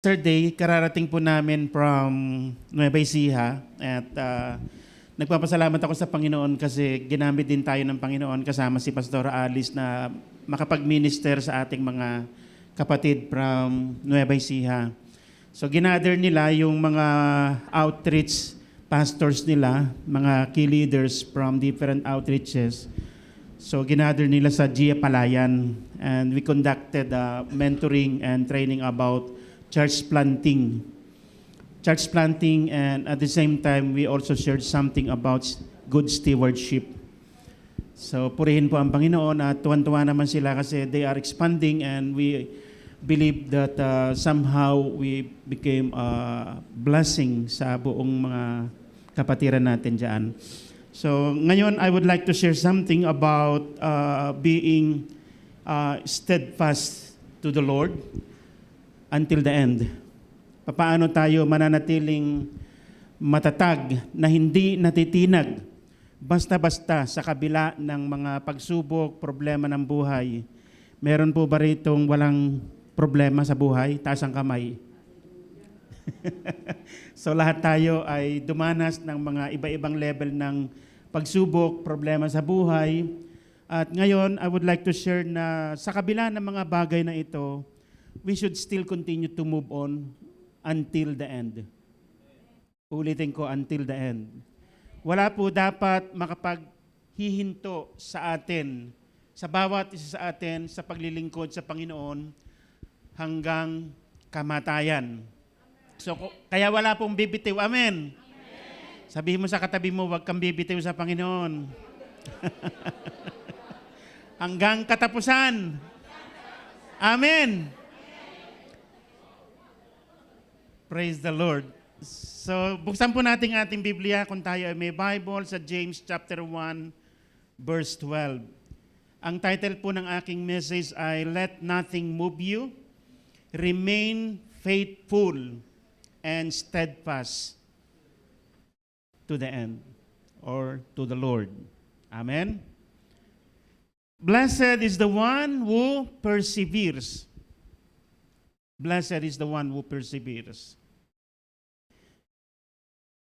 Yesterday, kararating po namin from Nueva Ecija at nagpapasalamat ako sa Panginoon kasi ginamit din tayo ng Panginoon kasama si Pastor Alice na makapag-minister sa ating mga kapatid from Nueva Ecija. So ginather nila yung mga outreach pastors nila, mga key leaders from different outreaches. So ginather nila sa Gia Palayan and we conducted mentoring and training about church planting. Church planting, and at the same time, we also shared something about good stewardship. So purihin po ang Panginoon at tuwan-tuwa naman sila kasi they are expanding and we believe that somehow we became a blessing sa buong mga kapatiran natin dyan. So ngayon, I would like to share something about being steadfast to the Lord until the end. Paano tayo mananatiling matatag na hindi natitinag basta-basta sa kabila ng mga pagsubok, problema ng buhay. Meron po ba ritong walang problema sa buhay? Taas ang kamay. So lahat tayo ay dumanas ng mga iba-ibang level ng pagsubok, problema sa buhay. At ngayon, I would like to share na sa kabila ng mga bagay na ito, we should still continue to move on until the end. Ulitin ko, until the end. Wala po dapat makapaghihinto sa atin, sa bawat isa sa atin, sa paglilingkod sa Panginoon hanggang kamatayan. So, kaya wala pong bibitiw. Amen. Sabihin mo sa katabi mo, huwag kang bibitiw sa Panginoon. Hanggang katapusan. Amen. Praise the Lord. So, buksan po natin ating Biblia kung tayo ay may Bible sa James chapter 1, verse 12. Ang title po ng aking message ay Let Nothing Move You, Remain Faithful and Steadfast to the end, or to the Lord. Amen? Blessed is the one who perseveres. Blessed is the one who perseveres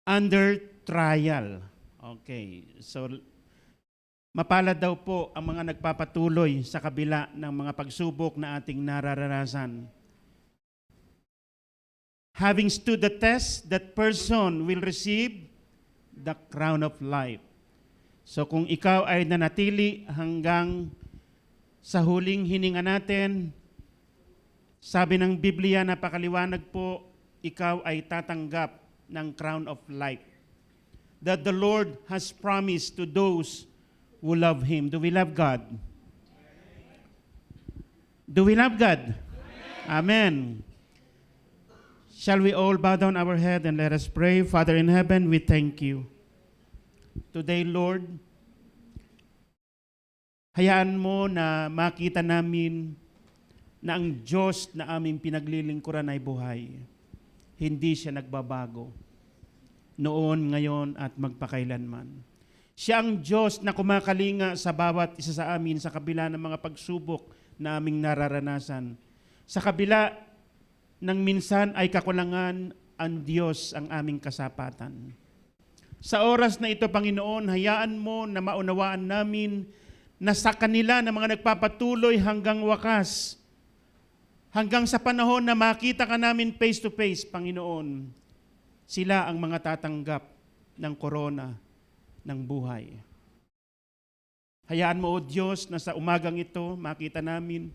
under trial. Okay. So, mapalad daw po ang mga nagpapatuloy sa kabila ng mga pagsubok na ating nararanasan. Having stood the test, that person will receive the crown of life. So, kung ikaw ay nanatili hanggang sa huling hininga natin, sabi ng Biblia, napakaliwanag po, ikaw ay tatanggap ng crown of life that the Lord has promised to those who love Him. Do we love God? Do we love God? Amen. Shall we all bow down our head and let us pray? Father in heaven, we thank you. Today, Lord, hayaan mo na makita namin na ang Diyos na aming pinaglilingkuran ay buhay. Hindi siya nagbabago. Noon, ngayon, at magpakailanman. Siya ang Diyos na kumakalinga sa bawat isa sa amin sa kabila ng mga pagsubok na aming nararanasan. Sa kabila ng minsan ay kakulangan, ang Diyos ang aming kasapatan. Sa oras na ito, Panginoon, hayaan mo na maunawaan namin na sa kanila na mga nagpapatuloy hanggang wakas, hanggang sa panahon na makita ka namin face to face, Panginoon, sila ang mga tatanggap ng korona ng buhay. Hayaan mo, O Diyos, na sa umagang ito, makita namin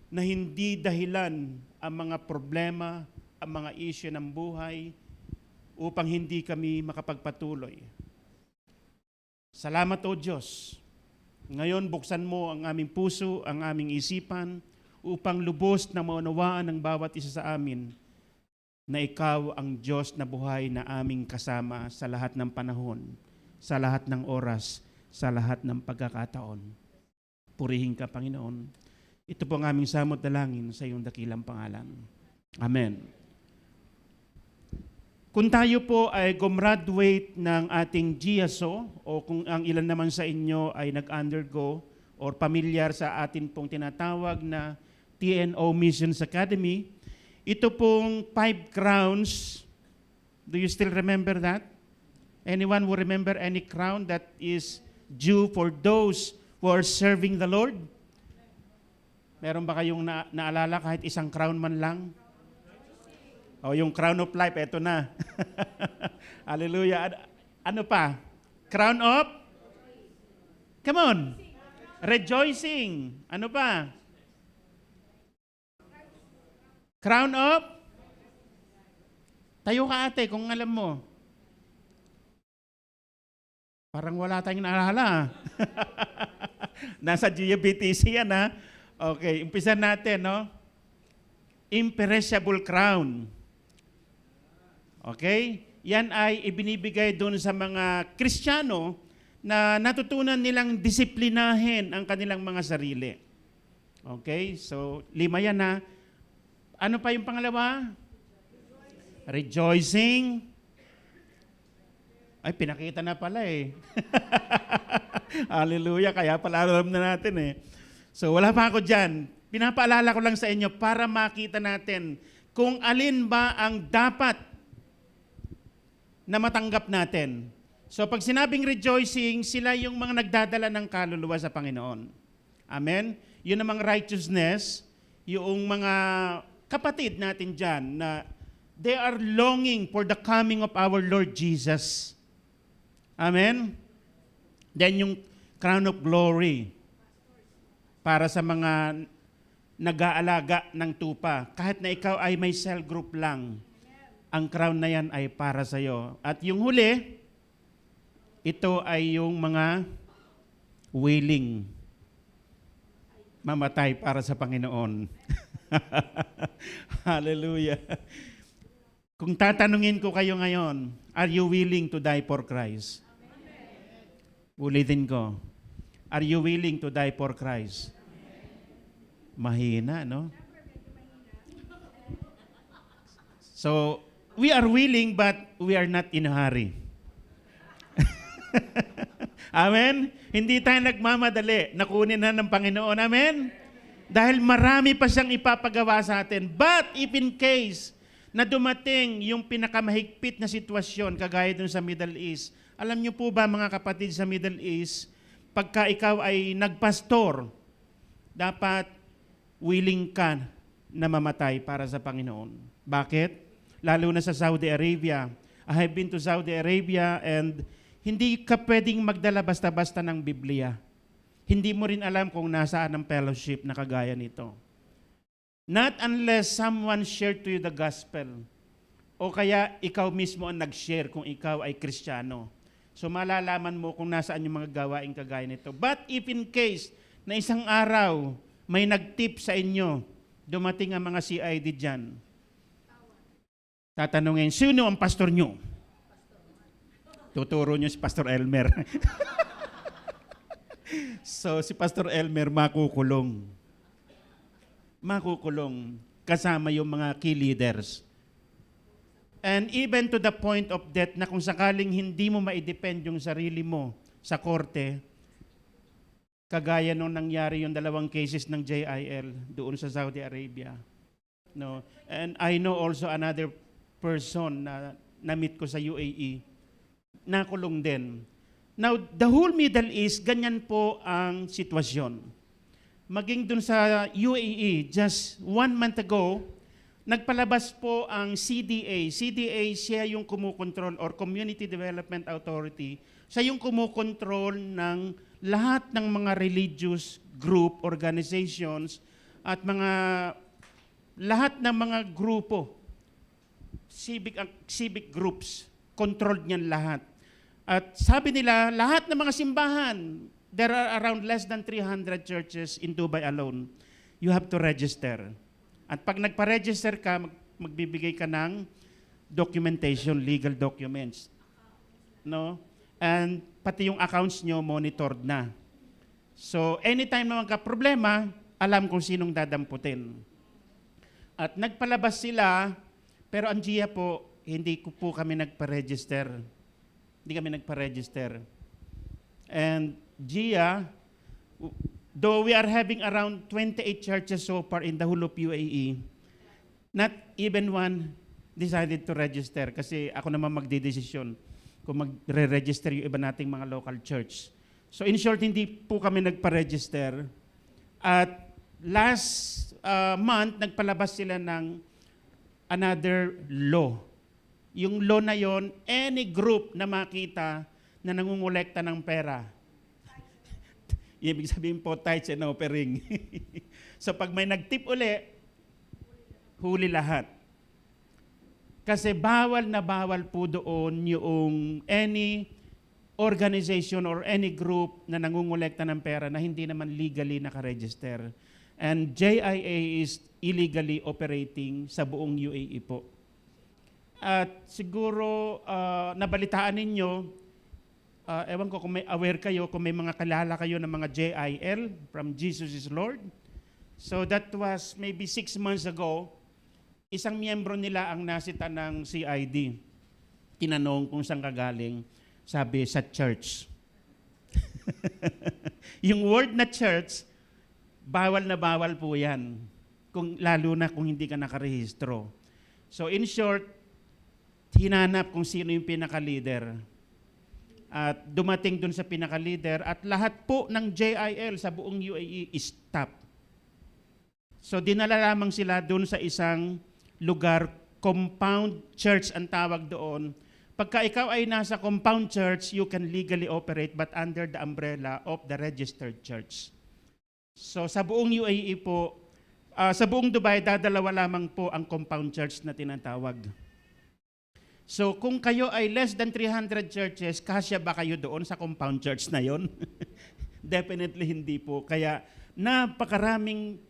na hindi dahilan ang mga problema, ang mga isyu ng buhay upang hindi kami makapagpatuloy. Salamat, O Diyos. Ngayon, buksan mo ang aming puso, ang aming isipan, upang lubos na maunawaan ng bawat isa sa amin na ikaw ang Diyos na buhay na aming kasama sa lahat ng panahon, sa lahat ng oras, sa lahat ng pagkakataon. Purihin ka, Panginoon. Ito po ang aming samot dalangin sa iyong dakilang pangalan. Amen. Kung tayo po ay gumraduate ng ating GSO o kung ang ilan naman sa inyo ay nag-undergo or pamilyar sa atin pong tinatawag na TNO Missions Academy, ito pong 5 crowns, do you still remember that? Anyone who remember any crown that is due for those who are serving the Lord? Meron ba kayong naalala kahit isang crown man lang? O yung crown of life, eto na. Hallelujah. Ano pa? Crown of? Come on. Rejoicing. Ano pa? Crown of? Tayo ka ate kung alam mo. Parang wala tayong naalala. Nasa GBTC yan ha. Okay, umpisa natin no. Imperishable crown. Okay? Yan ay ibinibigay doon sa mga Kristiyano na natutunan nilang disiplinahin ang kanilang mga sarili. Okay? So, 5 yan na. Ano pa yung pangalawa? Rejoicing. Ay, pinakita na pala eh. Hallelujah. Kaya pala alam na natin eh. So, wala pa ako dyan. Pinapaalala ko lang sa inyo para makita natin kung alin ba ang dapat na matanggap natin. So, pag sinabing rejoicing, sila yung mga nagdadala ng kaluluwa sa Panginoon. Amen? Yun namang righteousness, yung mga kapatid natin dyan na they are longing for the coming of our Lord Jesus. Amen? Then yung crown of glory para sa mga nag-aalaga ng tupa. Kahit na ikaw ay may cell group lang, ang crown na yan ay para sa iyo. At yung huli, ito ay yung mga willing mamatay para sa Panginoon. Hallelujah. Kung tatanungin ko kayo ngayon, are you willing to die for Christ? Ulitin ko. Are you willing to die for Christ? Mahina, no? So, we are willing but we are not in a hurry. Amen? Hindi tayo nagmamadali. Nakunin na ng Panginoon. Amen? Dahil marami pa siyang ipapagawa sa atin. But if in case na dumating yung pinakamahigpit na sitwasyon kagaya dun sa Middle East, alam niyo po ba mga kapatid sa Middle East, pagka ikaw ay nagpastor, dapat willing ka na mamatay para sa Panginoon. Bakit? Lalo na sa Saudi Arabia. I have been to Saudi Arabia and hindi ka pwedeng magdala basta-basta ng Biblia. Hindi mo rin alam kung nasaan ang fellowship na kagaya nito. Not unless someone shared to you the gospel. O kaya ikaw mismo ang nag-share kung ikaw ay Kristiyano. So malalaman mo kung nasaan yung mga gawaing kagaya nito. But if in case na isang araw may nag-tip sa inyo, dumating ang mga CID dyan, tatanungin, sino ang pastor nyo? Tuturo nyo si Pastor Elmer. So si Pastor Elmer makukulong. Makukulong kasama yung mga key leaders. And even to the point of death na kung sakaling hindi mo ma-depend yung sarili mo sa korte, kagaya nung nangyari yung 2 cases ng JIL doon sa Saudi Arabia. No? And I know also another person na na-meet ko sa UAE, nakulong din. Now, the whole Middle East, ganyan po ang sitwasyon. Maging dun sa UAE, just 1 month ago, nagpalabas po ang CDA. CDA, siya yung kumukontrol or Community Development Authority. Siya yung kumukontrol ng lahat ng mga religious group, organizations, at lahat ng mga grupo, civic groups, controlled niyan lahat. At sabi nila, lahat ng mga simbahan, there are around less than 300 churches in Dubai alone. You have to register. At pag nagpa-register ka, magbibigay ka ng documentation, legal documents. No? And pati yung accounts nyo monitored na. So, anytime na magka-problema, alam kung sinong dadamputin. At nagpalabas sila, pero ang GIA po, hindi ko po kami nagpa-register. Hindi kami nagpa-register. And GIA, though we are having around 28 churches so far in the whole of UAE, Not even one decided to register kasi ako naman magdedesisyon kung magre-register yung iba nating mga local church. So in short, hindi po kami nagpa-register. At last month, nagpalabas sila ng another law. Yung law na yon, any group na makita na nangungulekta ng pera, ibig sabihin po, tithes and offering. So pag may nagtip uli, huli lahat. Kasi bawal na bawal po doon yung any organization or any group na nangungulekta ng pera na hindi naman legally nakaregister. And JIA is illegally operating sa buong UAE po. At siguro nabalitaan ninyo, ewan ko kung may aware kayo, kung may mga kalala kayo ng mga JIL from Jesus is Lord. So that was maybe 6 months ago, isang miyembro nila ang nasita ng CID. Tinanong kung saan kagaling, sabi sa church. Yung word na church, bawal na bawal po yan, lalo na kung hindi ka nakarehistro. So in short, hinanap kung sino yung pinaka-leader. At dumating dun sa pinaka-leader at lahat po ng JIL sa buong UAE is stop. So dinala lamang sila dun sa isang lugar, compound church ang tawag doon. Pagka ikaw ay nasa compound church, you can legally operate but under the umbrella of the registered church. So sa buong UAE po, sa buong Dubai, dadalawa lamang po ang compound church na tinatawag. So kung kayo ay less than 300 churches, kasya ba kayo doon sa compound church na yon? Definitely hindi po. Kaya napakaraming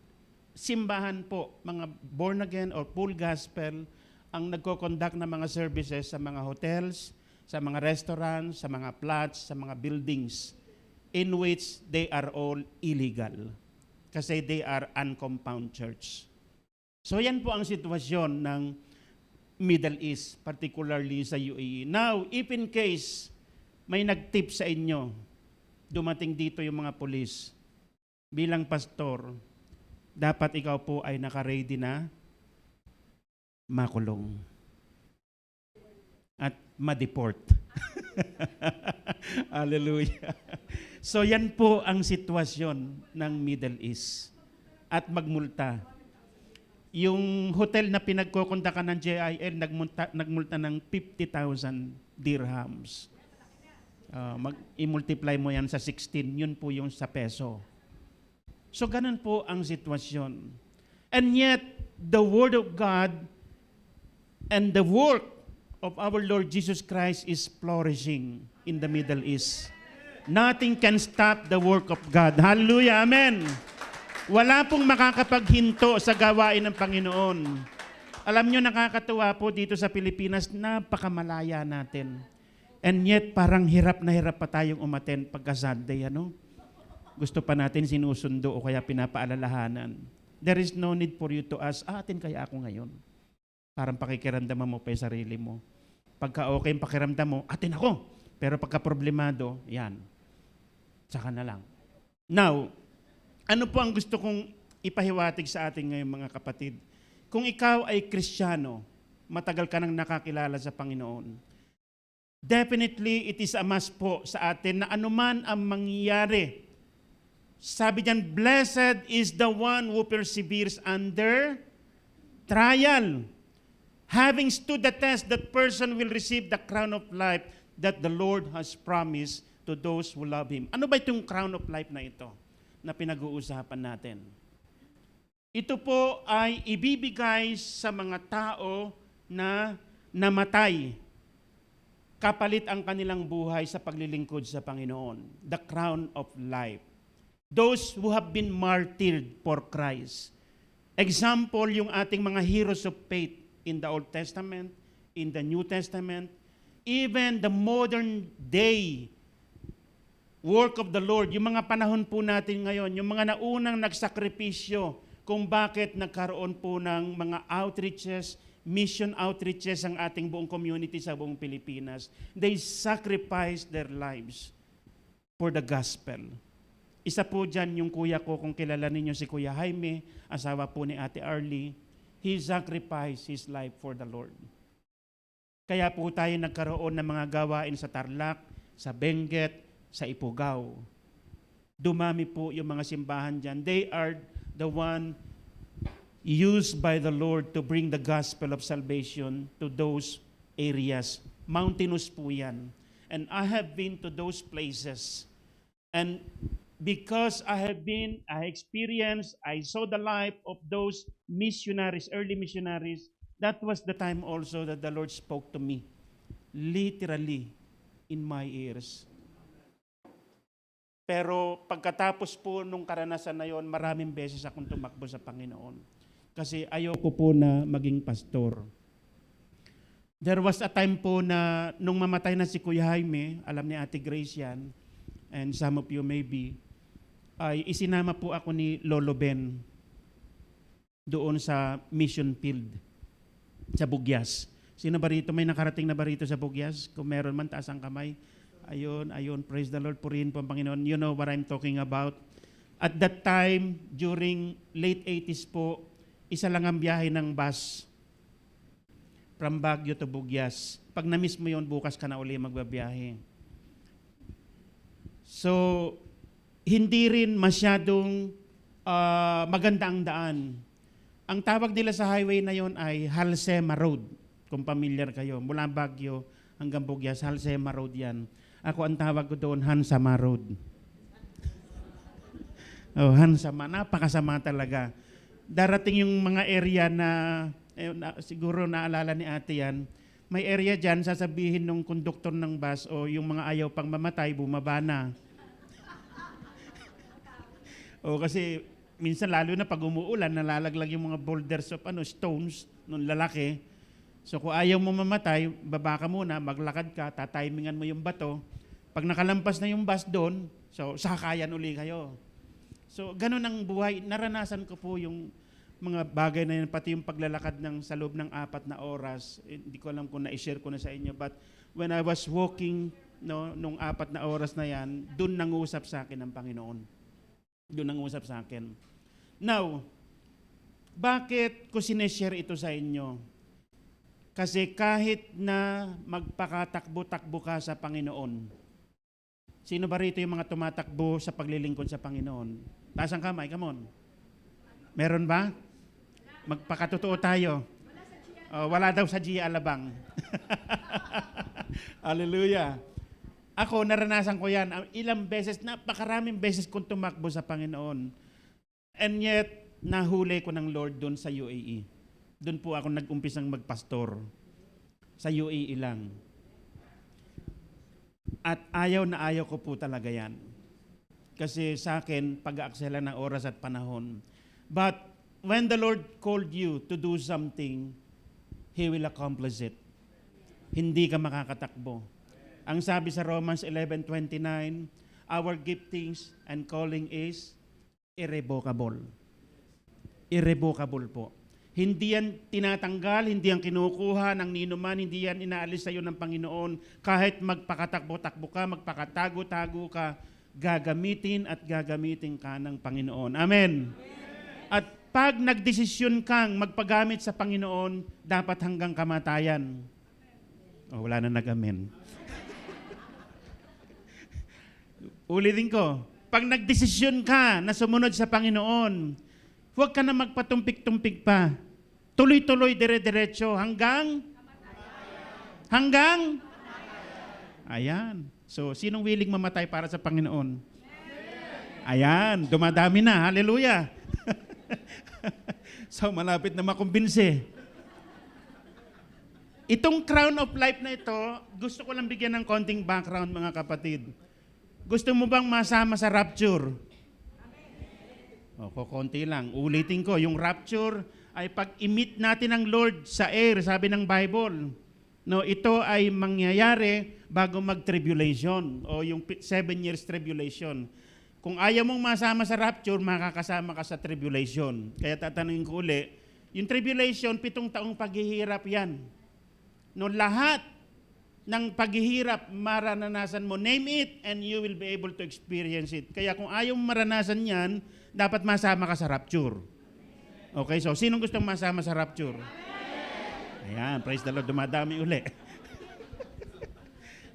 simbahan po, mga born again or full gospel, ang nagko-conduct ng mga services sa mga hotels, sa mga restaurants, sa mga plots, sa mga buildings in which they are all illegal kasi they are uncompound church. So yan po ang sitwasyon ng Middle East, particularly sa UAE. Now, if in case may nagtip sa inyo, dumating dito yung mga pulis, bilang pastor, dapat ikaw po ay naka-ready na makulong at ma-deport. Hallelujah. So yan po ang sitwasyon ng Middle East. At magmulta. Yung hotel na pinagkukundakan ng JIL, nagmulta ng 50,000 dirhams. I-multiply mo yan sa 16, yun po yung sa peso. So ganun po ang sitwasyon. And yet, the Word of God and the work of our Lord Jesus Christ is flourishing in the Middle East. Nothing can stop the work of God. Hallelujah, amen. Wala pong makakapaghinto sa gawain ng Panginoon. Alam nyo, nakakatuwa po dito sa Pilipinas, napakamalaya natin. And yet, parang hirap na hirap pa tayong umattend pagka Sunday, ano? Gusto pa natin sinusundo o kaya pinapaalalahanan. There is no need for you to ask, atin kaya ako ngayon? Parang pakikiramdaman mo pa yung sarili mo. Pagka okay yung pakiramdam mo, atin ako. Pero pagka problemado, yan. Saka na lang. Now, ano po ang gusto kong ipahiwatig sa atin ngayon mga kapatid? Kung ikaw ay Kristiyano, matagal ka nang nakakilala sa Panginoon, definitely it is a must po sa atin na anuman ang mangyayari. Sabi diyan, blessed is the one who perseveres under trial. Having stood the test, that person will receive the crown of life that the Lord has promised to those who love Him. Ano ba itong crown of life na ito na pinag-uusapan natin? Ito po ay ibibigay sa mga tao na namatay kapalit ang kanilang buhay sa paglilingkod sa Panginoon. The crown of life. Those who have been martyred for Christ. Example, yung ating mga heroes of faith in the Old Testament, in the New Testament, even the modern day work of the Lord, yung mga panahon po natin ngayon, yung mga naunang nagsakripisyo kung bakit nagkaroon po ng mga outreaches, mission outreaches ang ating buong community sa buong Pilipinas. They sacrificed their lives for the gospel. Isa po dyan yung kuya ko, kung kilala ninyo si Kuya Jaime, asawa po ni Ate Arlie. He sacrificed His life for the Lord. Kaya po tayo nagkaroon ng mga gawain sa Tarlac, sa Benguet, sa Ifugao. Dumami po yung mga simbahan dyan. They are the one used by the Lord to bring the gospel of salvation to those areas. Mountainous po yan. And I have been to those places. And because I experienced, I saw the life of those missionaries, early missionaries, that was the time also that the Lord spoke to me, literally, in my ears. Pero pagkatapos po nung karanasan na yon, maraming beses akong tumakbo sa Panginoon. Kasi ayoko po na maging pastor. There was a time po na nung mamatay na si Kuya Jaime, alam ni Ate Grace yan, and some of you maybe, ay isinama po ako ni Lolo Ben doon sa mission field sa Bugyas. Sino ba rito? May nakarating na ba rito sa Bugyas? Kung meron man, taas ang kamay. Ayun, praise the Lord, purihin po ang Panginoon. You know what I'm talking about. At that time, during late 80s po, isa lang ang biyahe ng bus from Baguio to Bugyas. Pag na-miss mo yun, bukas ka na uli magbabiyahe. So, hindi rin masyadong maganda ang daan. Ang tawag nila sa highway na yon ay Halsema Road. Kung familiar kayo, mula Baguio hanggang Bugyas, Halsema Road yan. Ako ang tawag ko doon, Hansama Road. Oh, Hansama, napakasama talaga. Darating yung mga area na, siguro naalala ni ate yan, may area dyan, sasabihin ng konduktor ng bus o yung mga ayaw pang mamatay, bumaba na. O kasi minsan lalo na pag umuulan, nalalaglag yung mga boulders of stones, nung lalaki. So kung ayaw mo mamatay, baba ka muna, maglakad ka, tatimingan mo yung bato. Pag nakalampas na yung bus doon, so sakayan uli kayo. So ganun ang buhay. Naranasan ko po yung mga bagay na yan, pati yung paglalakad sa loob ng 4 na oras. Hindi ko alam kung na-share ko na sa inyo. But when I was walking, nung 4 na oras na yan, doon nangusap sa akin ang Panginoon. Doon nangusap sa akin. Now, bakit ko sineshare ito sa inyo? Kasi kahit na magpakatakbo-takbo ka sa Panginoon, sino ba rito yung mga tumatakbo sa paglilingkod sa Panginoon? Taas ang kamay, come on. Meron ba? Magpakatotoo tayo. Wala daw sa Gia Alabang. Hallelujah. Ako, naranasan ko yan. Ilang beses, napakaraming beses kong tumakbo sa Panginoon. And yet, nahuli ko ng Lord doon sa UAE. Doon po ako nag-umpisang magpastor. Sa UAE lang. At ayaw na ayaw ko po talaga yan. Kasi sa akin, pag-aaksela ng oras at panahon. But when the Lord called you to do something, He will accomplish it. Hindi ka makakatakbo. Ang sabi sa Romans 11:29, our giftings and calling is irrevocable. Irrevocable po. Hindi yan tinatanggal, hindi yan kinukuha ng ninuman, hindi yan inaalis sa iyo ng Panginoon. Kahit magpakatakbo-takbo ka, magpakatago-tago ka, gagamitin at gagamitin ka ng Panginoon. Amen. At pag nagdesisyon kang magpagamit sa Panginoon, dapat hanggang kamatayan. Oh, wala na nag-amen. Ulitin ko, pag nagdesisyon ka na sumunod sa Panginoon, huwag ka na magpatumpik-tumpik pa. Tuloy-tuloy, dire-diretso, hanggang? Hanggang? Ayan. So, sinong willing mamatay para sa Panginoon? Ayan, dumadami na. Hallelujah. So, malapit na makumbinse. Itong crown of life na ito, gusto ko lang bigyan ng konting background, mga kapatid. Gusto mo bang masama sa rapture? O, konti lang. Ulitin ko, yung rapture ay pag i-meet natin ang Lord sa air, sabi ng Bible. No, ito ay mangyayari bago mag-tribulation o yung 7 years tribulation. Kung ayaw mong masama sa rapture, makakasama ka sa tribulation. Kaya tatanungin ko uli, yung tribulation, 7 taong paghihirap yan. No, lahat ng paghihirap, maranasan mo. Name it and you will be able to experience it. Kaya kung ayaw mo maranasan yan, dapat masama ka sa rapture. Okay, so sinong gustong masama sa rapture? Ayan, praise the Lord, dumadami uli.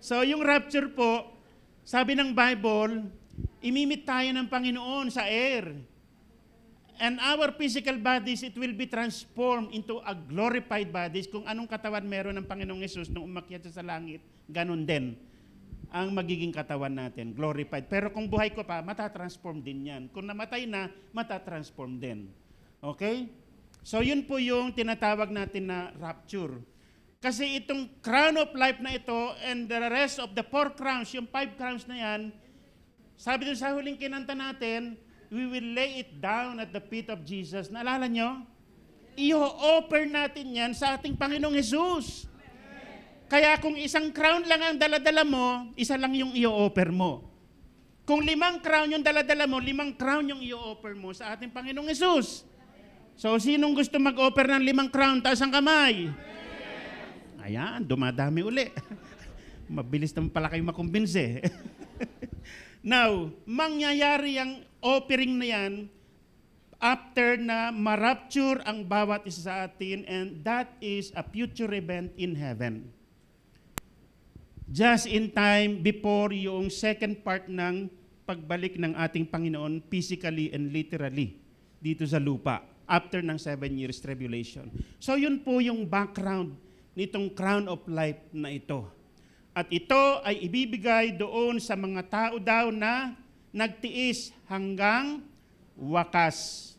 So yung rapture po, sabi ng Bible, imimit tayo ng Panginoon sa air. And our physical bodies, it will be transformed into a glorified bodies. Kung anong katawan meron ng Panginoong Yesus nung umakyat siya sa langit, ganun din ang magiging katawan natin, glorified. Pero kung buhay ko pa, matatransform din yan. Kung namatay na, matatransform din. Okay? So yun po yung tinatawag natin na rapture. Kasi itong crown of life na ito and the rest of the 4 crowns, yung 5 crowns na yan, sabi dun sa huling kinanta natin, we will lay it down at the feet of Jesus. Naalala nyo? I-offer natin yan sa ating Panginoong Jesus. Kaya kung isang crown lang ang daladala mo, isa lang yung i-offer mo. Kung 5 crown yung daladala mo, 5 crown yung i-offer mo sa ating Panginoong Jesus. So, sinong gusto mag-offer ng 5 crown? Taas ang kamay. Ayan, dumadami uli. Mabilis naman pala kayo makumbinse. Now, mangyayari ang offering na yan after na ma-rapture ang bawat isa sa atin, and that is a future event in heaven. Just in time before yung second part ng pagbalik ng ating Panginoon physically and literally dito sa lupa after ng 7 years tribulation. So yun po yung background nitong crown of life na ito. At ito ay ibibigay doon sa mga tao daw na nagtiis hanggang wakas.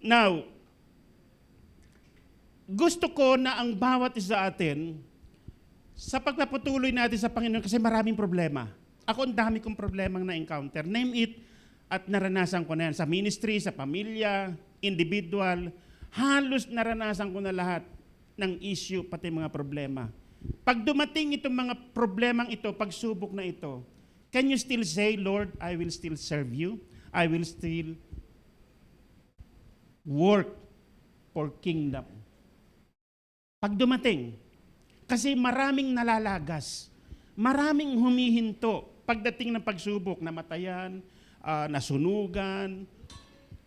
Now, gusto ko na ang bawat isa atin, sa pagpapatuloy natin sa Panginoon, kasi maraming problema. Ako ang dami kong problemang na-encounter. Name it, at naranasan ko na yan. Sa ministry, sa pamilya, individual, halos naranasan ko na lahat ng issue, pati mga problema. Pag dumating itong mga problemang ito, pagsubok na ito, can you still say, Lord, I will still serve you? I will still work for kingdom. Pag dumating, kasi maraming nalalagas, maraming humihinto pagdating ng pagsubok, namatayan, nasunugan,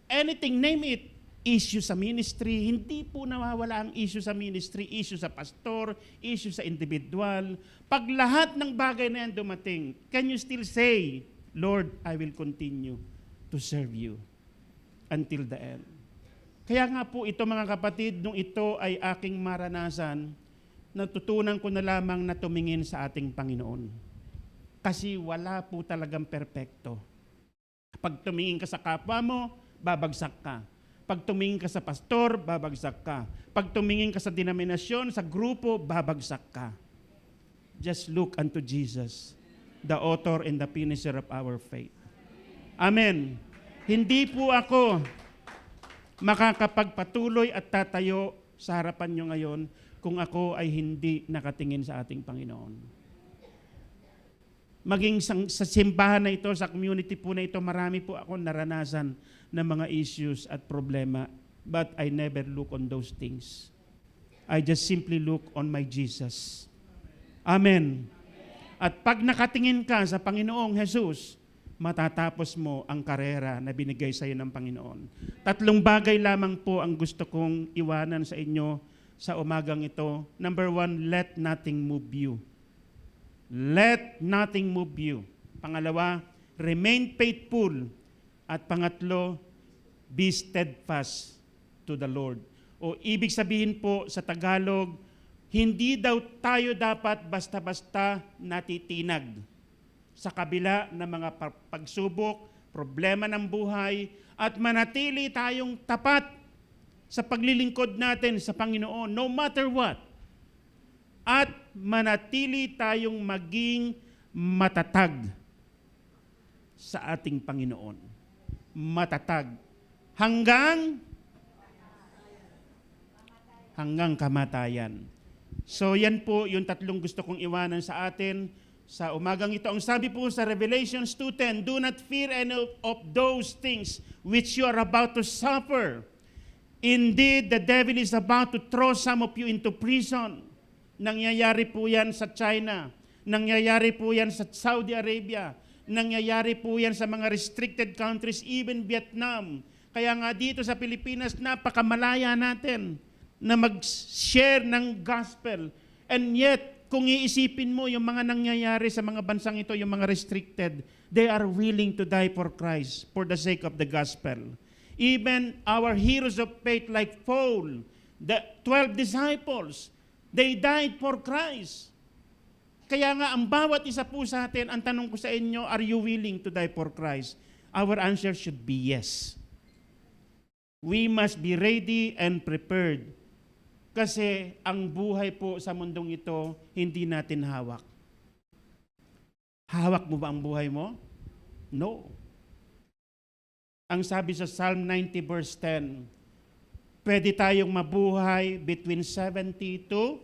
anything, name it. Issue sa ministry, hindi po nawawala ang issue sa ministry, issue sa pastor, issue sa individual. Pag lahat ng bagay na yan dumating, can you still say, Lord, I will continue to serve you until the end? Kaya nga po ito mga kapatid, nung ito ay aking maranasan, natutunan ko na lamang na tumingin sa ating Panginoon. Kasi wala po talagang perpekto. Pag tumingin ka sa kapwa mo, babagsak ka. Pag tumingin ka sa pastor, babagsak ka. Pag tumingin ka sa denominasyon, sa grupo, babagsak ka. Just look unto Jesus, the author and the finisher of our faith. Amen. Hindi po ako makakapagpatuloy at tatayo sa harapan nyo ngayon kung ako ay hindi nakatingin sa ating Panginoon. Maging sa simbahan na ito, sa community po na ito, marami po ako naranasan ng mga issues at problema. But I never look on those things. I just simply look on my Jesus. Amen. At pag nakatingin ka sa Panginoong Jesus, matatapos mo ang karera na binigay sa iyo ng Panginoon. 3 bagay lamang po ang gusto kong iwanan sa inyo sa umagang ito. Number 1, let nothing move you. Let nothing move you. Pangalawa, remain faithful. At pangatlo, be steadfast to the Lord. O ibig sabihin po sa Tagalog, hindi daw tayo dapat basta-basta natitinag sa kabila ng mga pagsubok, problema ng buhay, at manatili tayong tapat sa paglilingkod natin sa Panginoon, no matter what. At manatili tayong maging matatag sa ating Panginoon. Matatag. Hanggang kamatayan. So yan po yung 3 gusto kong iwanan sa atin sa umagang ito. Ang sabi po sa Revelations 2:10, do not fear any of those things which you are about to suffer. Indeed, the devil is about to throw some of you into prison. Nangyayari po yan sa China. Nangyayari po yan sa Saudi Arabia. Nangyayari po yan sa mga restricted countries, even Vietnam. Kaya nga dito sa Pilipinas, napakamalaya natin na mag-share ng gospel. And yet, kung iisipin mo yung mga nangyayari sa mga bansang ito, yung mga restricted, they are willing to die for Christ for the sake of the gospel. Even our heroes of faith like Paul, the 12 disciples, they died for Christ. Kaya nga, ang bawat isa po sa atin, ang tanong ko sa inyo, are you willing to die for Christ? Our answer should be yes. We must be ready and prepared. Kasi ang buhay po sa mundong ito, hindi natin hawak. Hawak mo ba ang buhay mo? No. Ang sabi sa Psalm 90 verse 10, pwede tayong mabuhay between 70 to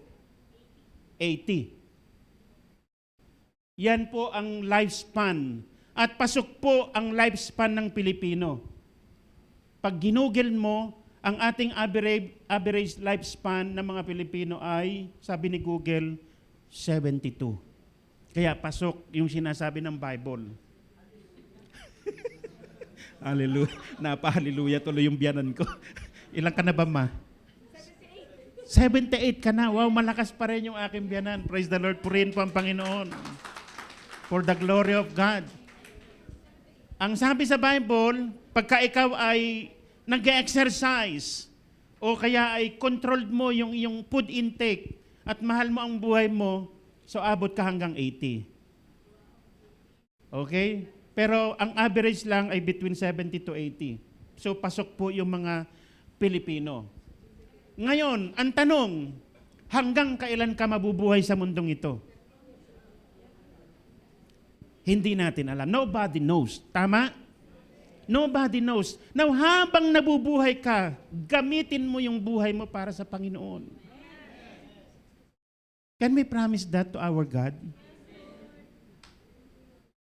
80. Yan po ang lifespan. At pasok po ang lifespan ng Pilipino. Pag ginugel mo, ang ating average lifespan ng mga Pilipino ay, sabi ni Google, 72. Kaya pasok yung sinasabi ng Bible. Hallelujah. Napa-hallelujah tuloy yung biyanan ko. Ilang ka na ba, ma? 78 ka na. Wow, malakas pa rin yung aking biyanan. Praise the Lord. Purihin po ang Panginoon. For the glory of God. Ang sabi sa Bible, pagka ikaw ay nag-exercise o kaya ay controlled mo yung iyong food intake at mahal mo ang buhay mo, so abot ka hanggang 80. Okay? Pero ang average lang ay between 70 to 80. So pasok po yung mga Pilipino. Ngayon, ang tanong, hanggang kailan ka mabubuhay sa mundong ito? Hindi natin alam. Nobody knows. Tama? Nobody knows. Now, habang nabubuhay ka, gamitin mo yung buhay mo para sa Panginoon. Can we promise that to our God?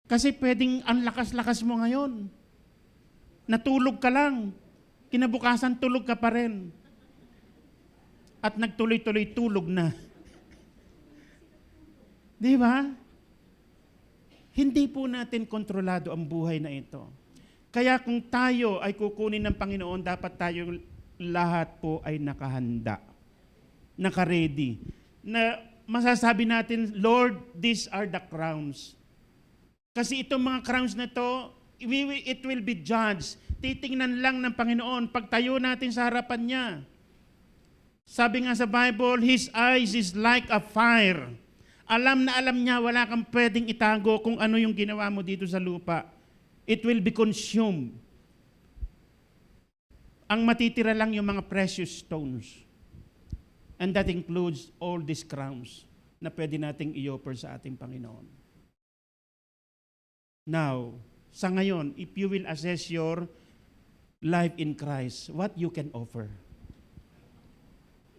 Kasi pwedeng ang lakas-lakas mo ngayon. Natulog ka lang. Kinabukasan tulog ka pa rin. At nagtuloy-tuloy tulog na. Di ba? Hindi po natin kontrolado ang buhay na ito. Kaya kung tayo ay kukunin ng Panginoon, dapat tayo lahat po ay nakahanda, naka-ready. Na masasabi natin, Lord, these are the crowns. Kasi itong mga crowns na to, it will be judged. Titingnan lang ng Panginoon pag tayo natin sa harapan niya. Sabi nga sa Bible, His eyes is like a fire. Alam na alam niya, wala kang pwedeng itago kung ano yung ginawa mo dito sa lupa. It will be consumed. Ang matitira lang yung mga precious stones. And that includes all these crowns na pwede nating i-offer sa ating Panginoon. Now, sa ngayon, if you will assess your life in Christ, what you can offer?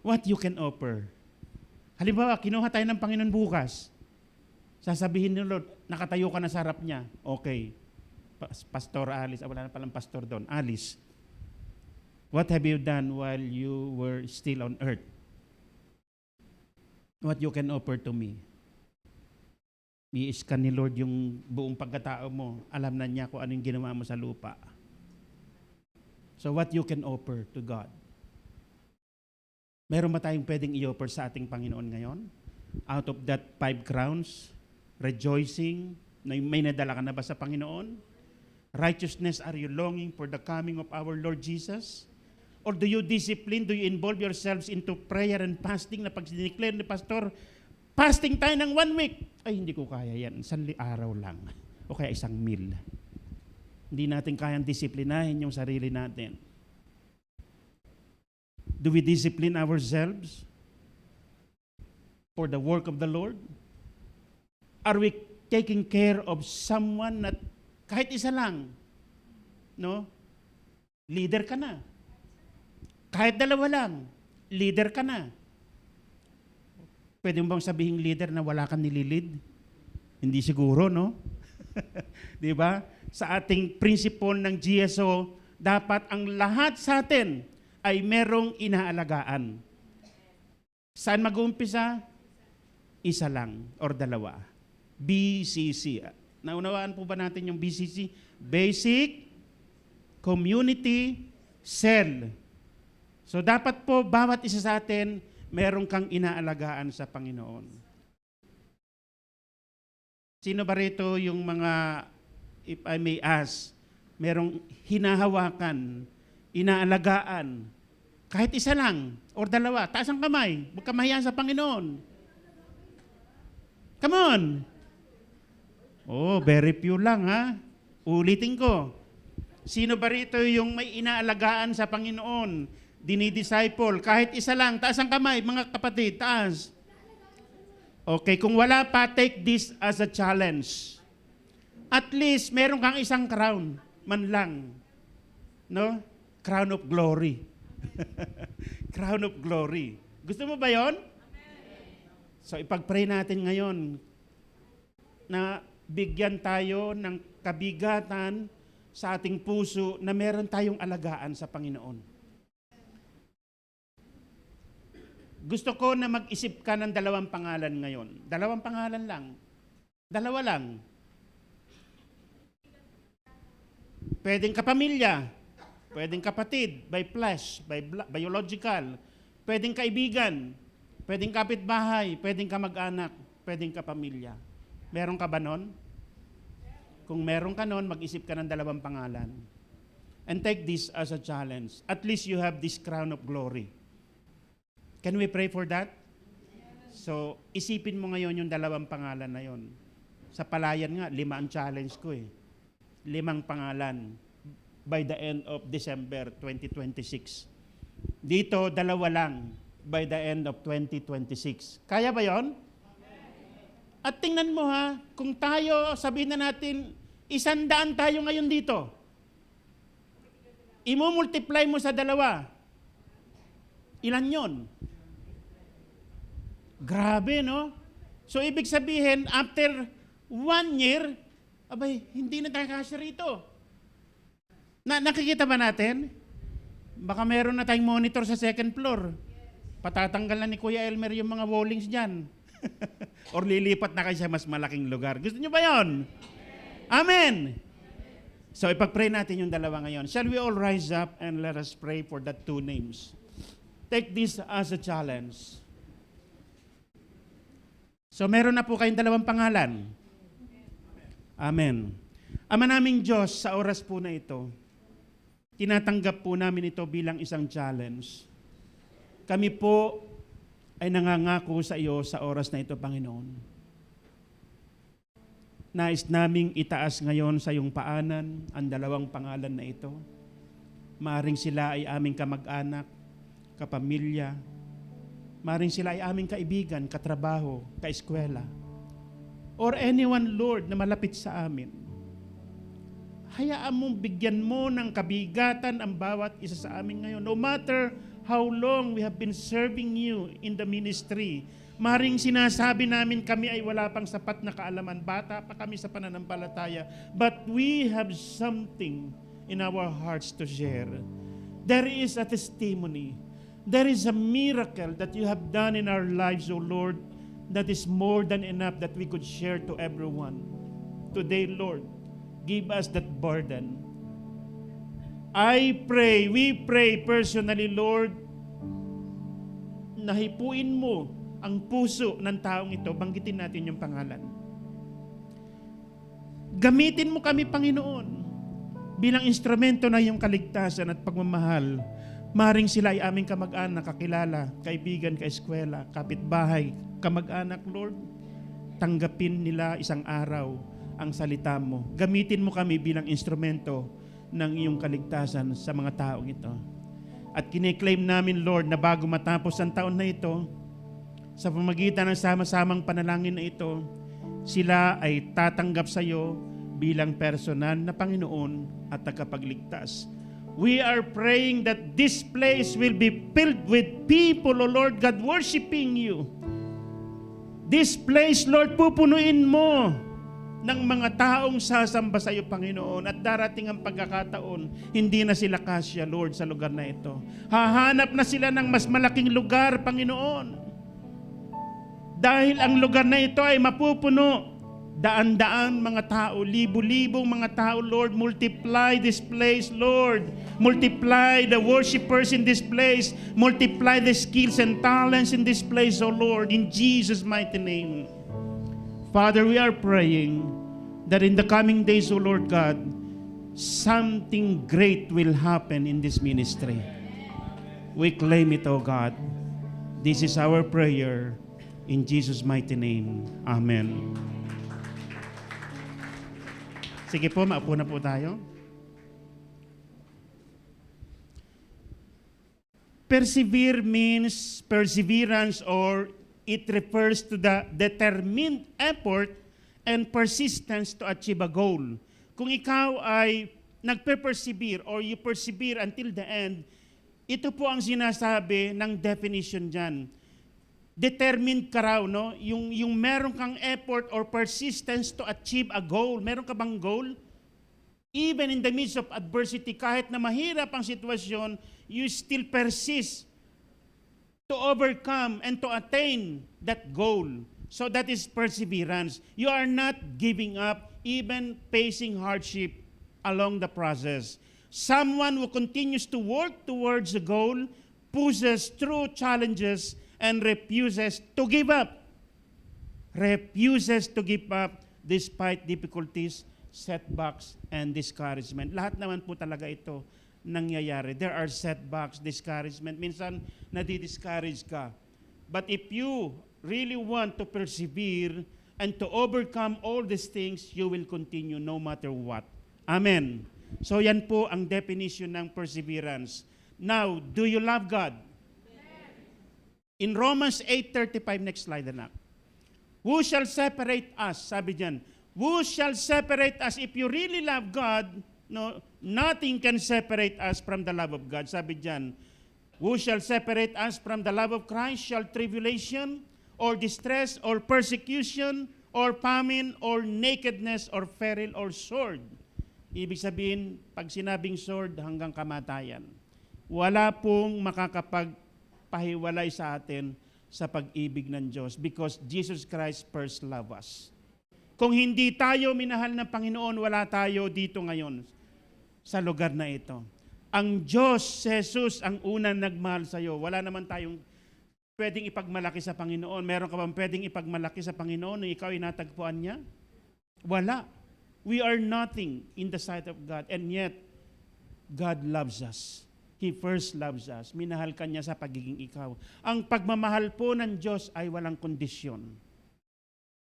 What you can offer? Halimbawa, kinuha tayo ng Panginoon bukas. Sasabihin ni Lord, nakatayo ka na sa harap niya. Okay. Pastor Alice, wala na palang pastor doon. Alice, what have you done while you were still on earth? What you can offer to me? I-scan ni Lord yung buong pagkatao mo. Alam na niya kung ano yung ginawa mo sa lupa. So what you can offer to God? Meron ba tayong pwedeng i-offer sa ating Panginoon ngayon? Out of that 5 crowns, rejoicing, may nadala ka na ba sa Panginoon? Righteousness, are you longing for the coming of our Lord Jesus? Or do you discipline, do you involve yourselves into prayer and fasting na pag dineclare ni Pastor, fasting tayo ng 1 week? Ay, hindi ko kaya yan. 1 araw lang. O kaya 1 meal. Hindi natin kayang disiplinahin yung sarili natin. Do we discipline ourselves for the work of the Lord? Are we taking care of someone na kahit isa lang, no? Leader ka na. Kahit 2 lang, leader ka na. Pwede mo bang sabihin leader na wala kang nililid? Hindi siguro, no? Di ba? Sa ating principle ng GSO, dapat ang lahat sa atin ay merong inaalagaan. Saan mag-uumpisa? Isa lang or 2. BCC. Naunawaan po ba natin yung BCC? Basic community cell. So dapat po bawat isa sa atin, meron kang inaalagaan sa Panginoon. Sino ba rito yung mga, if I may ask, merong hinahawakan, inaalagaan, kahit isa lang or dalawa, taas ang kamay, huwag ka mahiya sa Panginoon. Come on! Oh, very few lang ha. Ulitin ko. Sino ba rito yung may inaalagaan sa Panginoon? Dinidisciple, kahit isa lang, taas ang kamay, mga kapatid, taas. Okay, kung wala pa, take this as a challenge. At least, meron kang isang crown, man lang. No? Crown of glory. Crown of glory. Gusto mo ba yon? So, ipag-pray natin ngayon na bigyan tayo ng kabigatan sa ating puso na meron tayong alagaan sa Panginoon. Gusto ko na mag-isip ka ng dalawang pangalan ngayon. Dalawang pangalan lang. Dalawa lang. Pwedeng kapamilya, pwedeng kapatid, by flesh, by biological, pwedeng kaibigan, pwedeng kapitbahay, pwedeng kamag-anak, pwedeng kapamilya. Meron ka ba nun? Kung meron ka nun, mag-isip ka ng dalawang pangalan. And take this as a challenge. At least you have this crown of glory. Can we pray for that? So, isipin mo ngayon yung dalawang pangalan na yon. Sa palayan nga, 5 ang challenge ko eh. 5 pangalan by the end of December 2026. Dito, 2 lang by the end of 2026. Kaya ba yon? At tingnan mo ha, kung tayo, sabihin na natin, 100 tayo ngayon dito. Imumultiply mo sa 2. Ilan yon? Grabe, no? So, ibig sabihin, after 1 year, abay, hindi na tayo kasya rito. Nakikita ba natin? Baka meron na tayong monitor sa 2nd floor. Patatanggal na ni Kuya Elmer yung mga wallings dyan. Or lilipat na kayo sa mas malaking lugar. Gusto nyo ba yon? Amen! So, ipag-pray natin yung dalawa ngayon. Shall we all rise up and let us pray for that 2 names? Take this as a challenge. So, meron na po kayong 2 pangalan. Amen. Ama naming Diyos, sa oras po na ito, tinatanggap po namin ito bilang isang challenge. Kami po ay nangangako sa iyo sa oras na ito, Panginoon. Nais naming itaas ngayon sa iyong paanan ang 2 pangalan na ito. Maaring sila ay aming kamag-anak, kapamilya. Maaring sila ay aming kaibigan, katrabaho, kaeskwela. Or anyone, Lord, na malapit sa amin. Hayaan mong bigyan mo ng kabigatan ang bawat isa sa amin ngayon. No matter how long we have been serving you in the ministry, maring sinasabi namin kami ay wala pang sapat na kaalaman, bata pa kami sa pananampalataya, but we have something in our hearts to share. There is a testimony. There is a miracle that you have done in our lives, O Lord, that is more than enough that we could share to everyone. Today, Lord, give us that burden. We pray personally, Lord, na hipuin mo ang puso ng taong ito. Banggitin natin yung pangalan. Gamitin mo kami, Panginoon, bilang instrumento na iyong kaligtasan at pagmamahal. Maring sila ay aming kamag-anak, kakilala, kaibigan, kaeskwela, kapitbahay, kamag-anak, Lord. Tanggapin nila isang araw ang salita mo. Gamitin mo kami bilang instrumento ng iyong kaligtasan sa mga taong ito. At kine-claim namin, Lord, na bago matapos ang taon na ito, sa pamagitan ng sama-samang panalangin na ito, sila ay tatanggap sa iyo bilang personal na Panginoon at tagapagligtas. We are praying that this place will be filled with people, O Lord God, worshiping you. This place, Lord, pupunuin mo ng mga taong sasamba sa iyo, Panginoon, at darating ang pagkakataon, hindi na sila kasya, Lord, sa lugar na ito. Hahanap na sila ng mas malaking lugar, Panginoon. Dahil ang lugar na ito ay mapupuno daan-daan mga tao, libo-libong mga tao, Lord. Multiply this place, Lord. Multiply the worshipers in this place. Multiply the skills and talents in this place, O Lord, in Jesus' mighty name. Father, we are praying that in the coming days, O Lord God, something great will happen in this ministry. We claim it, O God. This is our prayer in Jesus' mighty name. Amen. Sige po, maupo na po tayo. Persevere means perseverance, or it refers to the determined effort and persistence to achieve a goal. Kung ikaw ay nagpe-persevere or you persevere until the end, ito po ang sinasabi ng definition dyan. Determined ka raw, no? Yung meron kang effort or persistence to achieve a goal. Meron ka bang goal? Even in the midst of adversity, kahit na mahirap ang sitwasyon, you still persist to overcome and to attain that goal. So that is perseverance. You are not giving up, even facing hardship along the process. Someone who continues to work towards the goal, pushes through challenges, and refuses to give up. Refuses to give up despite difficulties, setbacks, and discouragement. Lahat naman po talaga ito nangyayari. There are setbacks, discouragement. Minsan, nadi-discourage ka. But if you really want to persevere and to overcome all these things, you will continue no matter what. Amen. So yan po ang definition ng perseverance. Now, do you love God? In Romans 8:35, next slide na. Who shall separate us? Sabi diyan, who shall separate us? If you really love God, no, nothing can separate us from the love of God. Sabi diyan, who shall separate us from the love of Christ? Shall tribulation, or distress, or persecution, or famine, or nakedness, or peril, or sword? Ibig sabihin, pag sinabing sword, hanggang kamatayan. Wala pong makakapagpahiwalay sa atin sa pag-ibig ng Diyos because Jesus Christ first loved us. Kung hindi tayo minahal ng Panginoon, wala tayo dito ngayon sa lugar na ito. Ang Diyos, Jesus, ang unang nagmahal sa iyo. Wala naman tayong pwedeng ipagmalaki sa Panginoon. Meron ka bang pwedeng ipagmalaki sa Panginoon nung ikaw ay natagpuan niya? Wala. We are nothing in the sight of God, and yet God loves us. He first loves us. Minahal ka niya sa pagiging ikaw. Ang pagmamahal po ng Diyos ay walang kondisyon.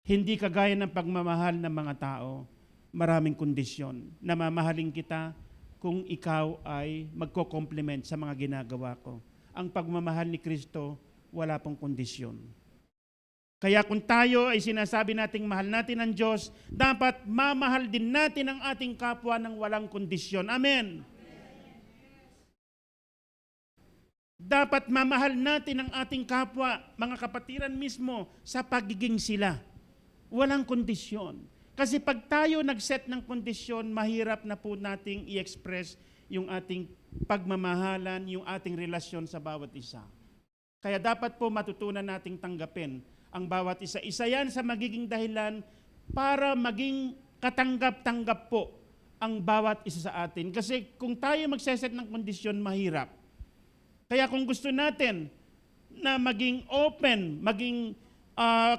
Hindi kagaya ng pagmamahal ng mga tao, maraming kondisyon. Namamahalin kita kung ikaw ay magko-compliment sa mga ginagawa ko. Ang pagmamahal ni Kristo, wala pong kondisyon. Kaya kung tayo ay sinasabi nating mahal natin ang Diyos, dapat mamahal din natin ang ating kapwa ng walang kondisyon. Amen. Dapat mamahal natin ang ating kapwa, mga kapatiran mismo, sa pagiging sila. Walang kondisyon. Kasi pag tayo nag-set ng kondisyon, mahirap na po nating i-express yung ating pagmamahalan, yung ating relasyon sa bawat isa. Kaya dapat po matutunan nating tanggapin ang bawat isa. Isa yan sa magiging dahilan para maging katanggap-tanggap po ang bawat isa sa atin. Kasi kung tayo magseset ng kondisyon, mahirap. Kaya kung gusto natin na maging open, maging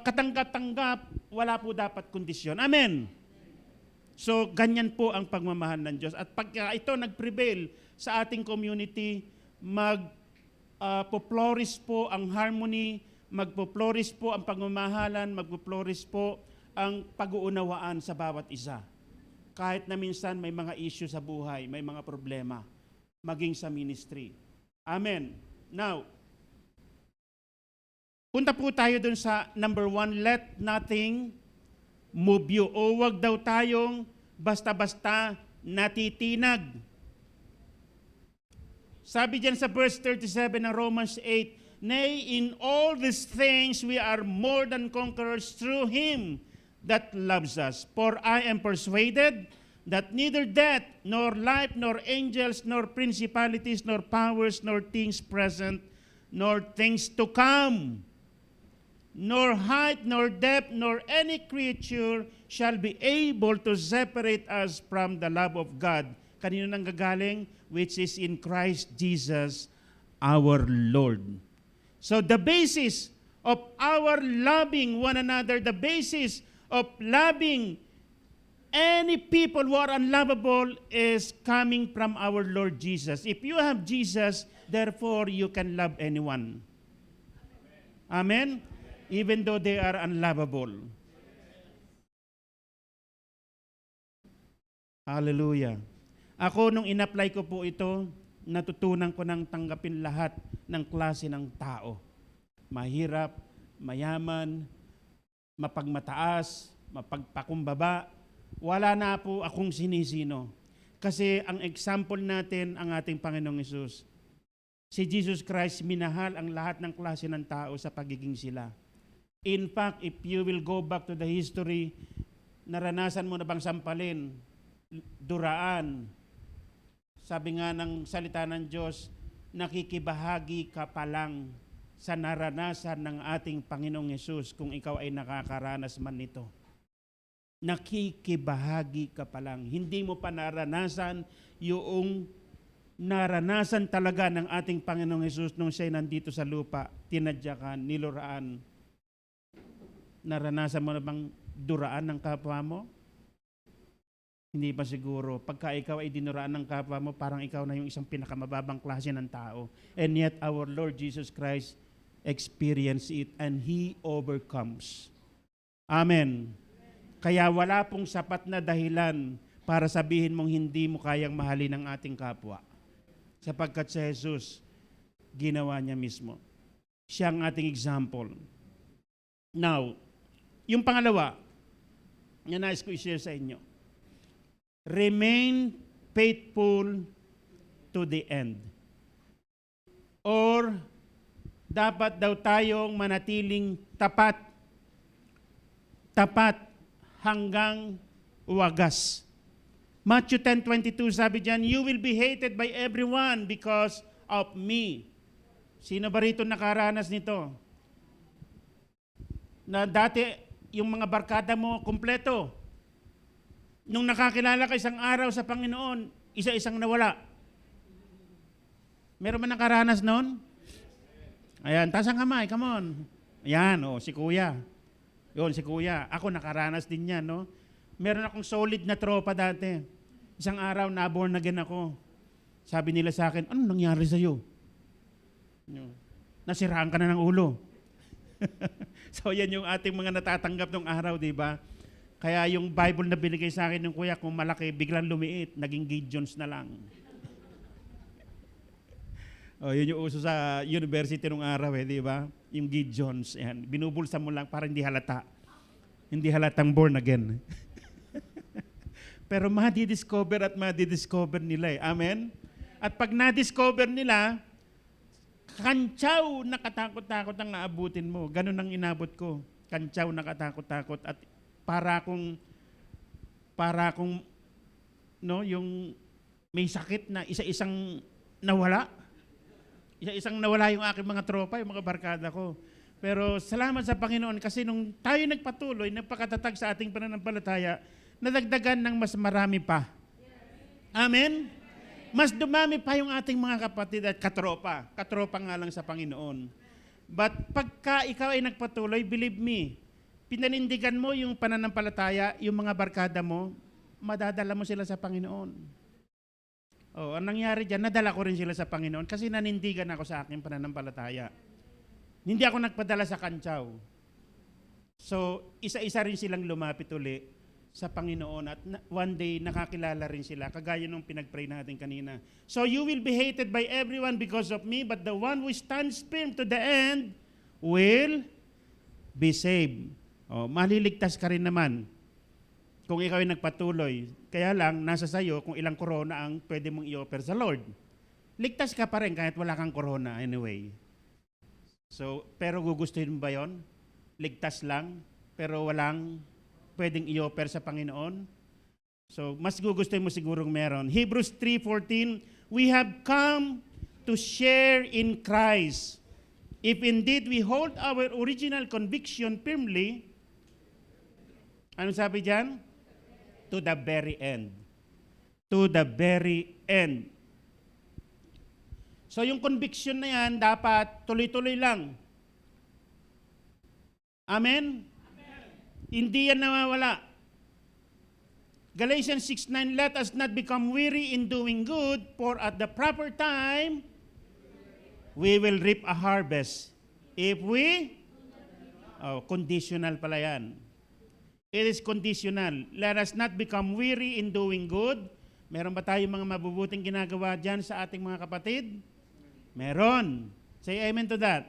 katanggap-tanggap, wala po dapat kondisyon. Amen. So, ganyan po ang pagmamahal ng Diyos. At pag ito nag-prevail sa ating community, mag-flourish po ang harmony, magpo-flourish po ang pagmamahalan, magpo-flourish po ang pag-uunawaan sa bawat isa. Kahit na minsan may mga issue sa buhay, may mga problema, maging sa ministry. Amen. Now, punta po tayo dun sa number 1, let nothing move you. O wag daw tayong basta-basta natitinag. Sabi dyan sa verse 37 ng Romans 8, nay, in all these things we are more than conquerors through Him that loves us. For I am persuaded that neither death, nor life, nor angels, nor principalities, nor powers, nor things present, nor things to come, nor height, nor depth, nor any creature shall be able to separate us from the love of God. Kanino nang gagaling? Which is in Christ Jesus our Lord. So the basis of our loving one another, the basis of loving any people who are unlovable is coming from our Lord Jesus. If you have Jesus, therefore you can love anyone. Amen? Even though they are unlovable. Hallelujah. Ako, nung in-apply ko po ito, natutunan ko nang tanggapin lahat ng klase ng tao. Mahirap, mayaman, mapagmataas, mapagpakumbaba. Wala na po akong sinisino. Kasi ang example natin ang ating Panginoong Hesus. Si Jesus Christ minahal ang lahat ng klase ng tao sa pagiging sila. In fact, if you will go back to the history, naranasan mo na bang sampalin, duraan? Sabi nga ng salita ng Diyos, nakikibahagi ka pa lang sa naranasan ng ating Panginoong Hesus kung ikaw ay nakakaranas man nito. Nakikibahagi ka pa lang. Hindi mo pa naranasan yung naranasan talaga ng ating Panginoong Hesus nung siya'y nandito sa lupa, tinadyakan, niluraan. Naranasan mo na bang duraan ng kapwa mo? Hindi pa siguro. Pagka ikaw ay dinuraan ng kapwa mo, parang ikaw na yung isang pinakamababang klase ng tao. And yet, our Lord Jesus Christ experienced it and He overcomes. Amen. Kaya wala pong sapat na dahilan para sabihin mong hindi mo kayang mahalin ang ating kapwa. Sapagkat si Jesus, ginawa niya mismo. Siya ang ating example. Now, yung pangalawa, na nais ko i-share sa inyo. Remain faithful to the end. Or, dapat daw tayong manatiling tapat. Tapat hanggang wagas. Matthew 10:22 sabi diyan, you will be hated by everyone because of me. Sino ba rito nakaranas nito? Na dati yung mga barkada mo kumpleto. Nung nakakilala ka isang araw sa Panginoon, isa-isang nawala. Meron ba nakaranas noon? Ayan, taas ang kamay, come on. Ayan, si Kuya. Yun, si Kuya. Ako nakaranas din yan, no? Meron akong solid na tropa dati. Isang araw, na-born again ako. Sabi nila sa akin, anong nangyari sa'yo? Nasiraan ka na ng ulo. So yan yung ating mga natatanggap ng araw, di ba? Kaya yung Bible na binigay sa akin ng Kuya, kung malaki, biglang lumiit, naging Gideons na lang. Yun yung uso sa university nung araw, di ba? Yung Gideons, yan. Binubulsa mo lang para hindi halata. Hindi halatang born again. Pero madidiscover at madidiscover nila eh. Amen? At pag na-discover nila, kantsaw na katakot-takot ang naabutin mo. Ganun ang inabot ko. Kantsaw na katakot-takot. At para akong no, yung may sakit na isa-isang nawala. Isa-isang nawala yung aking mga tropa, yung mga barkada ko. Pero salamat sa Panginoon kasi nung tayo nagpatuloy, nagpakatatag sa ating pananampalataya, nadagdagan ng mas marami pa. Amen? Mas dumami pa yung ating mga kapatid at katropa. Katropa nga lang sa Panginoon. But pagka ikaw ay nagpatuloy, believe me, pinanindigan mo yung pananampalataya, yung mga barkada mo, madadala mo sila sa Panginoon. Ang nangyari dyan, nadala ko rin sila sa Panginoon kasi nanindigan ako sa aking pananampalataya. Hindi ako nagpadala sa kantsaw. So, isa-isa rin silang lumapit uli sa Panginoon at one day nakakilala rin sila, kagaya nung pinag-pray natin kanina. So, you will be hated by everyone because of me, but the one who stands firm to the end will be saved. Maliligtas ka rin naman kung ikaw ay nagpatuloy. Kaya lang, nasa sayo kung ilang corona ang pwede mong i-offer sa Lord. Ligtas ka pa rin kahit wala kang corona anyway. So, pero gugustuhin mo ba yun? Ligtas lang, pero walang pwedeng i-offer sa Panginoon? So, mas gugustuhin mo sigurong meron. Hebrews 3:14, we have come to share in Christ. If indeed we hold our original conviction firmly, ano sabi diyan? To the very end. To the very end. So yung conviction na yan, dapat tuloy-tuloy lang. Amen? Hindi yan nawawala. Galatians 6:9, let us not become weary in doing good, for at the proper time, we will reap a harvest. If we, conditional pala yan. It is conditional. Let us not become weary in doing good. Meron ba tayong mga mabubuting ginagawa dyan sa ating mga kapatid? Meron. Say amen to that.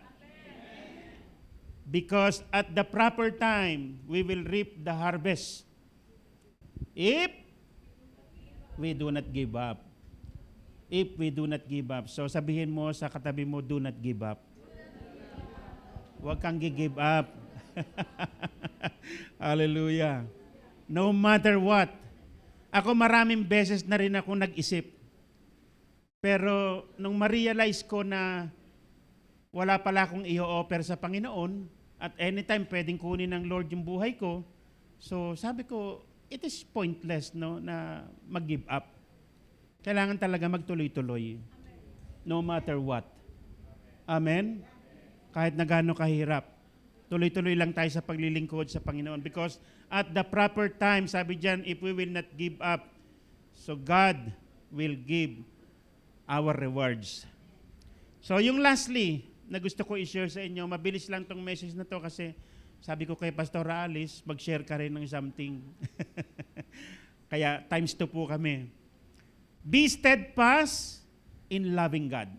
Because at the proper time, we will reap the harvest. If we do not give up. If we do not give up. So sabihin mo sa katabi mo, do not give up. Huwag kang gi-give up. Hallelujah. No matter what. Ako maraming beses na rin ako nag-isip. Pero nung ma-realize ko na wala pala akong i-offer sa Panginoon, at anytime pwedeng kunin ng Lord yung buhay ko, so sabi ko, it is pointless no, na mag-give up. Kailangan talaga magtuloy-tuloy. No matter what. Amen? Kahit na gaano kahirap. Tuloy-tuloy lang tayo sa paglilingkod sa Panginoon. Because at the proper time, sabi dyan, if we will not give up, so God will give our rewards. So yung lastly, na gusto ko i-share sa inyo, mabilis lang tong message na to kasi sabi ko kay Pastor Alice, mag-share ka rin ng something. Kaya times 2 po kami. Be steadfast in loving God.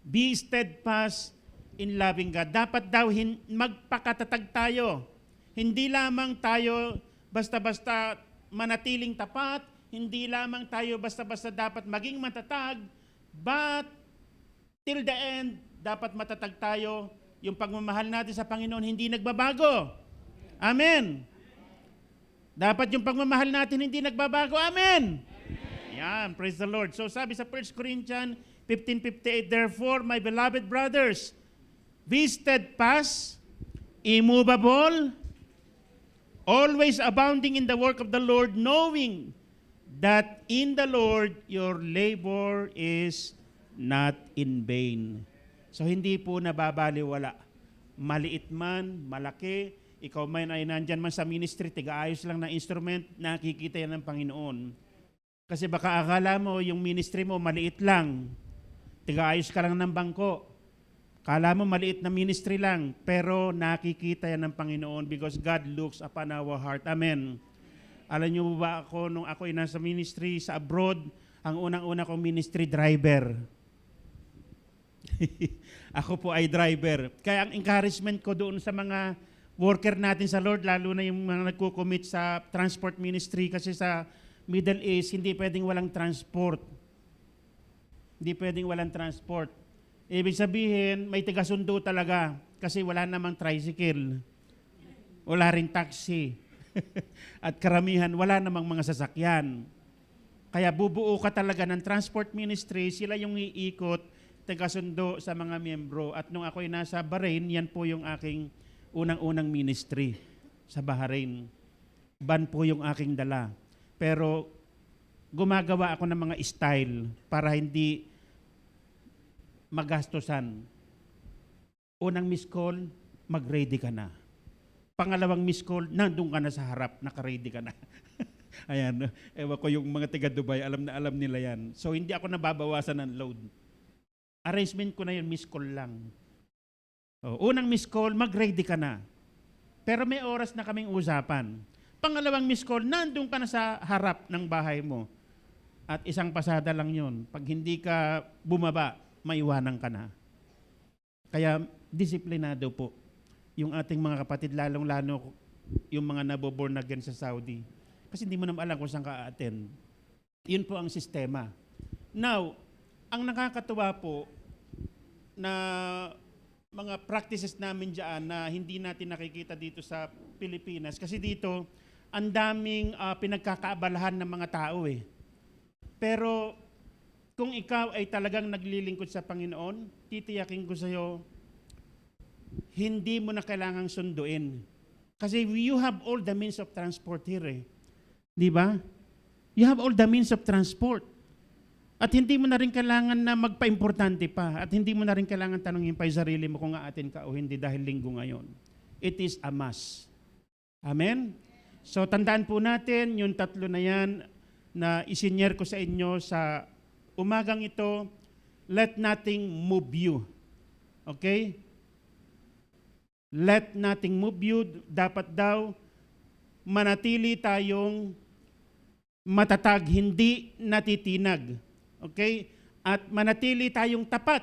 Be steadfast in loving God. Dapat daw magpakatatag tayo. Hindi lamang tayo basta-basta manatiling tapat, hindi lamang tayo basta-basta dapat maging matatag, but till the end, dapat matatag tayo. Yung pagmamahal natin sa Panginoon hindi nagbabago. Amen. Dapat yung pagmamahal natin hindi nagbabago. Amen. Yan, praise the Lord. So sabi sa 1 Corinthians 15:58, therefore, my beloved brothers, be steadfast, immovable, always abounding in the work of the Lord, knowing that in the Lord your labor is not in vain. So hindi po nababaliwala. Maliit man, malaki, ikaw man ay nandyan man sa ministry, tiga-ayos lang na instrument, nakikita yan ng Panginoon. Kasi baka akala mo yung ministry mo maliit lang, tiga-ayos ka lang ng bangko. Kala mo maliit na ministry lang, pero nakikita yan ng Panginoon because God looks upon our heart. Amen. Alam niyo ba ako, nung ako ay nasa ministry sa abroad, ang unang-una kong ministry, driver. Ako po ay driver. Kaya ang encouragement ko doon sa mga worker natin sa Lord, lalo na yung mga nagko-commit sa transport ministry, kasi sa Middle East, hindi pwedeng walang transport. Hindi pwedeng walang transport. Ibig sabihin, may taga-sundo talaga kasi wala namang tricycle. Wala rin taxi. At karamihan, wala namang mga sasakyan. Kaya bubuo ka talaga ng transport ministry, sila yung iikot, taga-sundo sa mga miyembro. At nung ako'y nasa Bahrain, yan po yung aking unang-unang ministry sa Bahrain. Van po yung aking dala. Pero gumagawa ako ng mga style para hindi magastosan. Unang miss call, mag-ready ka na. Pangalawang miss call, nandun ka na sa harap, naka-ready ka na. Ayan, ewan ko yung mga taga Dubai, alam na alam nila yan. So hindi ako nababawasan ng load. Arrangement ko na yun, miss call lang. Unang miss call, mag-ready ka na. Pero may oras na kaming usapan. Pangalawang miss call, nandun ka na sa harap ng bahay mo. At isang pasada lang yun. Pag hindi ka bumaba, maiwanan ka na. Kaya disiplinado po yung ating mga kapatid, lalong-lalo yung mga naboborn again sa Saudi. Kasi hindi mo naman alam kung saan ka attend. Yun po ang sistema. Now, ang nakakatuwa po na mga practices namin dyan na hindi natin nakikita dito sa Pilipinas. Kasi dito, ang daming pinagkakaabalahan ng mga tao eh. Pero kung ikaw ay talagang naglilingkod sa Panginoon, titiyakin ko sa iyo, hindi mo na kailangang sunduin. Kasi you have all the means of transport here eh. Di ba? You have all the means of transport. At hindi mo na rin kailangan na magpa-importante pa. At hindi mo na rin kailangan tanongin pa yung sarili mo kung aatin ka o hindi dahil linggo ngayon. It is a must. Amen? So tandaan po natin yung tatlo na yan na isinyer ko sa inyo sa umagang ito. Let nothing move you. Okay? Let nothing move you. Dapat daw manatili tayong matatag, hindi natitinag. Okay? At manatili tayong tapat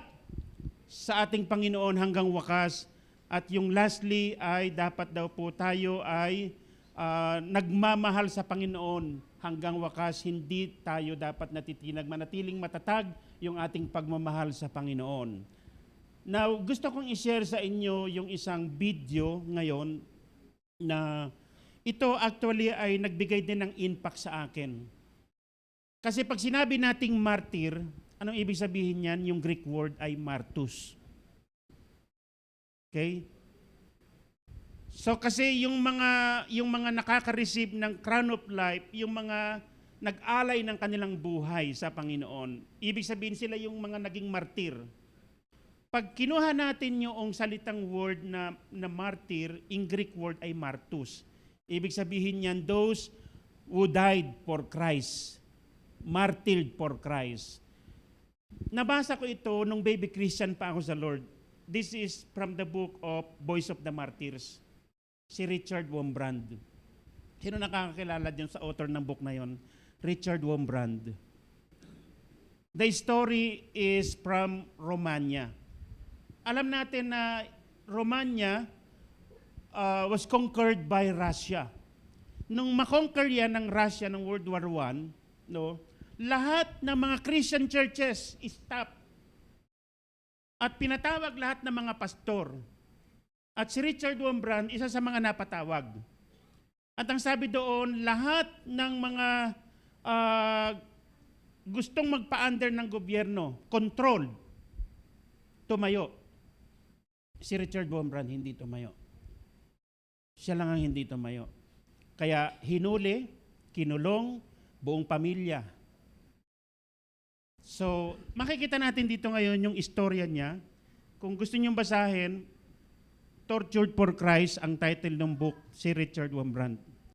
sa ating Panginoon hanggang wakas. At yung lastly ay dapat daw po tayo ay nagmamahal sa Panginoon hanggang wakas. Hindi tayo dapat natitinag. Manatiling matatag yung ating pagmamahal sa Panginoon. Now, gusto kong i-share sa inyo yung isang video ngayon na ito actually ay nagbigay din ng impact sa akin. Kasi pag sinabi nating martyr, anong ibig sabihin niyan? Yung Greek word ay martus. Okay? So kasi yung mga nakaka-receive ng crown of life, yung mga nag-alay ng kanilang buhay sa Panginoon, ibig sabihin sila yung mga naging martyr. Pag kinuha natin yung salitang word na martyr, in Greek word ay martus. Ibig sabihin niyan, those who died for Christ. Martyred for Christ. Nabasa ko ito nung baby Christian pa ako sa Lord. This is from the book of Voice of the Martyrs. Si Richard Wurmbrand. Sino nakakakilala dyan sa author ng book na yon? Richard Wurmbrand. The story is from Romania. Alam natin na Romania was conquered by Russia. Nung makonquer yan ng Russia ng World War I, no, lahat ng mga Christian churches stop. At pinatawag lahat ng mga pastor. At si Richard Wurmbrand, isa sa mga napatawag. At ang sabi doon, lahat ng mga gustong magpa-under ng gobyerno, controlled, tumayo. Si Richard Wurmbrand hindi tumayo. Siya lang ang hindi tumayo. Kaya hinuli, kinulong, buong pamilya. So, makikita natin dito ngayon yung istorya niya. Kung gusto niyong basahin, Tortured for Christ ang title ng book, si Richard Wurmbrand.